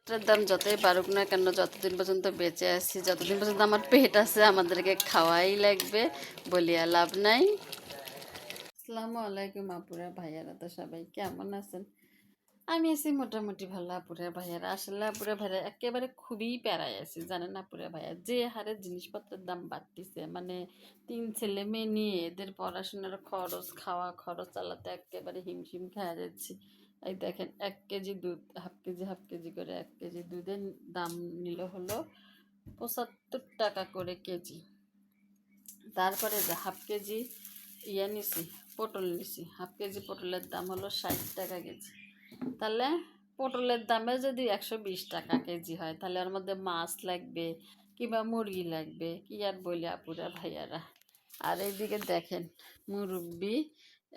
এটার দাম যতই বাড়ুক না কেন, যতদিন পর্যন্ত বেঁচে আছি, যতদিন পর্যন্ত আমার পেট আছে, আমাদেরকে খাওয়াই লাগবে, বলিয়া লাভ নাই। আসসালামু আলাইকুম আপুরা ভাইয়ারা, তো সবাই কেমন আছেন? আমি আছি মোটামুটি ভালো আপুরা ভাইয়ারা। আসলে আপুরা ভাইয়ারা একেবারে খুবই প্যারায় আছি, জানেন আপুরা ভাইয়া, যে হারে জিনিসপত্রের দাম বাড়তিছে, মানে 3 ছেলে মেয়ে নিয়ে এদের পড়াশোনার খরচ, খাওয়া খরচ চালাতে একেবারে হিমশিম খেয়ে যাচ্ছি। এই দেখেন, 1 কেজি দুধ, হাফ কেজি করে 1 কেজি দুধের দাম নিল হলো 75 টাকা করে কেজি। তারপরে যে হাফ কেজি নিছি, পটল নিছি, হাফ 1 কেজি পটলের দাম হলো 60 টাকা কেজি। তাহলে পটলের দামে যদি 120 টাকা কেজি হয়, তাহলে ওর মধ্যে মাছ লাগবে কিংবা মুরগি লাগবে, কি আর বলি আপুরা ভাইয়ারা। আর এইদিকে দেখেন, মুরব্বি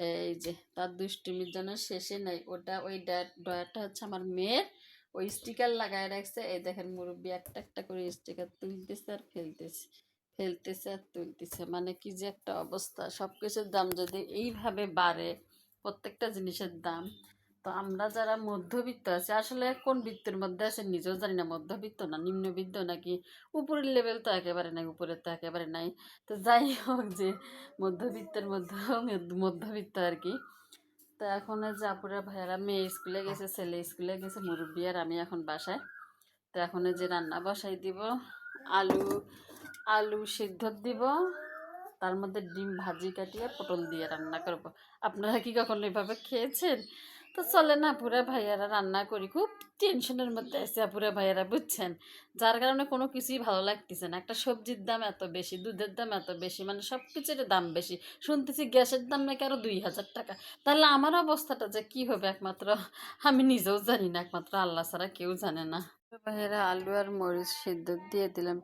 এই যে তার দুষ্টুমির জন্য শেষে নাই, ওই ডয়ারটা হচ্ছে আমার মেয়ের, ওই স্টিকার লাগায় রাখছে। এই দেখেন, মুরব্বি একটা একটা করে স্টিকার তুলতেছে আর ফেলতেছে, ফেলতেছে আর তুলতেছে, মানে কি যে একটা অবস্থা। সব কিছুর দাম যদি এইভাবে বাড়ে, প্রত্যেকটা জিনিসের দাম, তো আমরা যারা মধ্যবিত্ত আছি, আসলে কোন বৃত্তের মধ্যে আছে নিজেও জানি না, মধ্যবিত্ত না নিম্নবিত্ত নাকি উপরের লেভেল তো একেবারে নাই, উপরের তো একেবারে নাই। তো যাই হোক, যে মধ্যবিত্তের মধ্যেও মধ্যবিত্ত আর কি। তো এখন যে আপুরা ভাইয়ারা, মেয়ে স্কুলে গেছে, ছেলে স্কুলে গেছে, মুরব্বি আর আমি এখন বাসায়। তো এখন যে রান্না বসাই দিব, আলু আলু সিদ্ধ দিব, তার মধ্যে ডিম ভাজি কাটিয়ে পটল দিয়ে রান্না করব। আপনারা কি কখনো এভাবে খেয়েছেন? তো চলে না আপুরা ভাইয়ারা, রান্না করি। খুব টেনশনের মধ্যে আছে আপুরা ভাইয়ারা, বুঝছেন, যার কারণে কোনো কিছুই ভালো লাগতেছে না। একটা সবজির দাম এত বেশি, দুধের দাম এত বেশি, মানে সব কিছুর দাম বেশি। শুনতেছি গ্যাসের দাম নাকি আরও 2000 টাকা। তাহলে আমার অবস্থাটা যে কী হবে একমাত্র আমি নিজেও জানি না, একমাত্র আল্লাহ ছাড়া কেউ জানে না। ভাইয়েরা, আলু আর মরিচ সিদ্ধ দিয়ে দিলাম।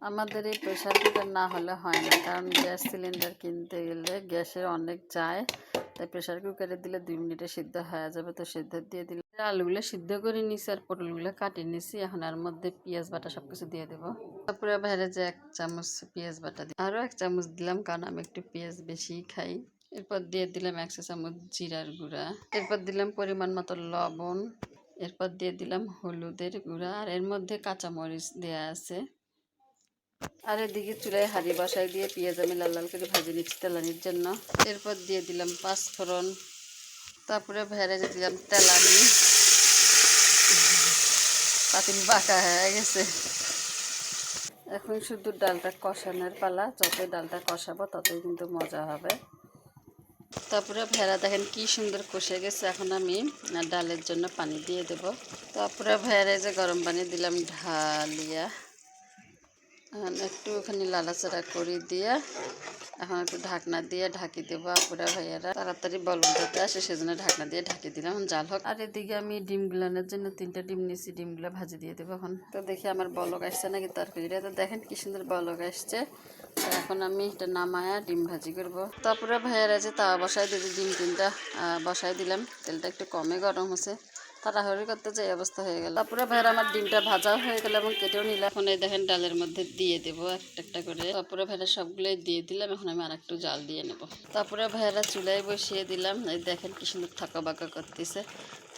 আমাদের এই প্রেশার কুকার না হলে হয় না, কারণ গ্যাস সিলিন্ডার কিনতে গেলে গ্যাসের অনেক যায়, তাই প্রেশার কুকারে দিলে 2 মিনিটে সিদ্ধ হয়ে যাবে। তো সিদ্ধ দিয়ে দিলে আলুগুলো সিদ্ধ করে নিছি আর পটলগুলো কাটিয়ে নিছি। এখন আর মধ্যে পেঁয়াজ বাটা সব কিছু দিয়ে দেবো। তারপরে বাইরে যে 1 চামচ পেঁয়াজ বাটা দিই, আরও 1 চামচ দিলাম, কারণ আমি একটু পেঁয়াজ বেশি খাই। এরপর দিয়ে দিলাম 1 চা চামচ জিরার গুঁড়া, এরপর দিলাম পরিমাণ মতো লবণ, এরপর দিয়ে দিলাম হলুদের গুঁড়া, আর এর মধ্যে কাঁচামরিচ দেওয়া আছে। আর এদিকে চুলায় হাঁড়ি বসাই দিয়ে পেঁয়াজ আমি লাল লাল করে ভেজে নিচ্ছি তেলানির জন্য। এরপর দিয়ে দিলাম পাঁচফোড়ন, তারপরে ভেড়ে দিলাম তেলানি। পাতিল বাঁকা হয়ে গেছে, এখন শুধু ডালটা কষানোর পালা। যতই ডালটা কষাবো ততই কিন্তু মজা হবে। তারপরে ভেড়া দেখেন কি সুন্দর কষে গেছে। এখন আমি ডালের জন্য পানি দিয়ে দেব। তারপরে ভেড়ে যে গরম পানি দিলাম ঢালিয়া, এখন একটু ওখানে লাড়াচাড়া করে দিয়ে এখন একটু ঢাকনা দিয়ে ঢাকি দেবো। আপুরা ভাইয়ারা তাড়াতাড়ি বলক যাতে আসে, সেজন্য ঢাকনা দিয়ে ঢাকি দিলাম, জাল হোক। আর এদিকে আমি ডিম গুলানোর জন্য 3টা ডিম নিয়েছি, ডিমগুলো ভাজি দিয়ে দেবো এখন। তো দেখি আমার বলক আসছে নাকি তরকারিটা। তো দেখেন কি সুন্দর বলক আসছে। তো এখন আমি এটা নামায়া ডিম ভাজি করবো। তারপরে ভাইয়ারা যে তাওয়া বসাই দিয়েছি, ডিম 3টা বসাই দিলাম। তেলটা একটু কমে গরম হচ্ছে, তাড়াহুড়ি করতে যে অবস্থা হয়ে গেল। তারপরে ভাইয়ের আমার ডিমটা ভাজা হয়ে গেল এবং কেটেও নিলাম। এখন এই দেখেন ডালের মধ্যে দিয়ে দেবো একটা একটা করে। তারপরে ভাইয়েরা সবগুলোই দিয়ে দিলাম। এখন আমি আর একটু জাল দিয়ে নেব। তারপরে ভাইয়েরা চুলায় বসিয়ে দিলাম। এই দেখেন কি সুন্দর থাকা বাঁকা করতেছে।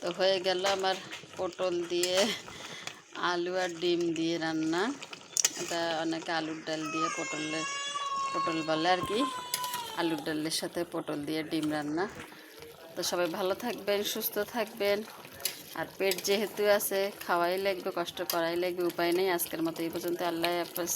তো হয়ে গেল আমার পটল দিয়ে আলু আর ডিম দিয়ে রান্না। এটা অনেকে আলুর ডাল দিয়ে পটল বলে আর কি, আলুর ডালের সাথে পটল দিয়ে ডিম রান্না। তো সবাই ভালো থাকবেন, সুস্থ থাকবেন। আর পেট যেহেতু আছে, খাওয়াই লাগবে, কষ্ট করাই লাগবে, উপায় নেই। আজকের মতো এই পর্যন্ত। আল্লাহ হাফেজ।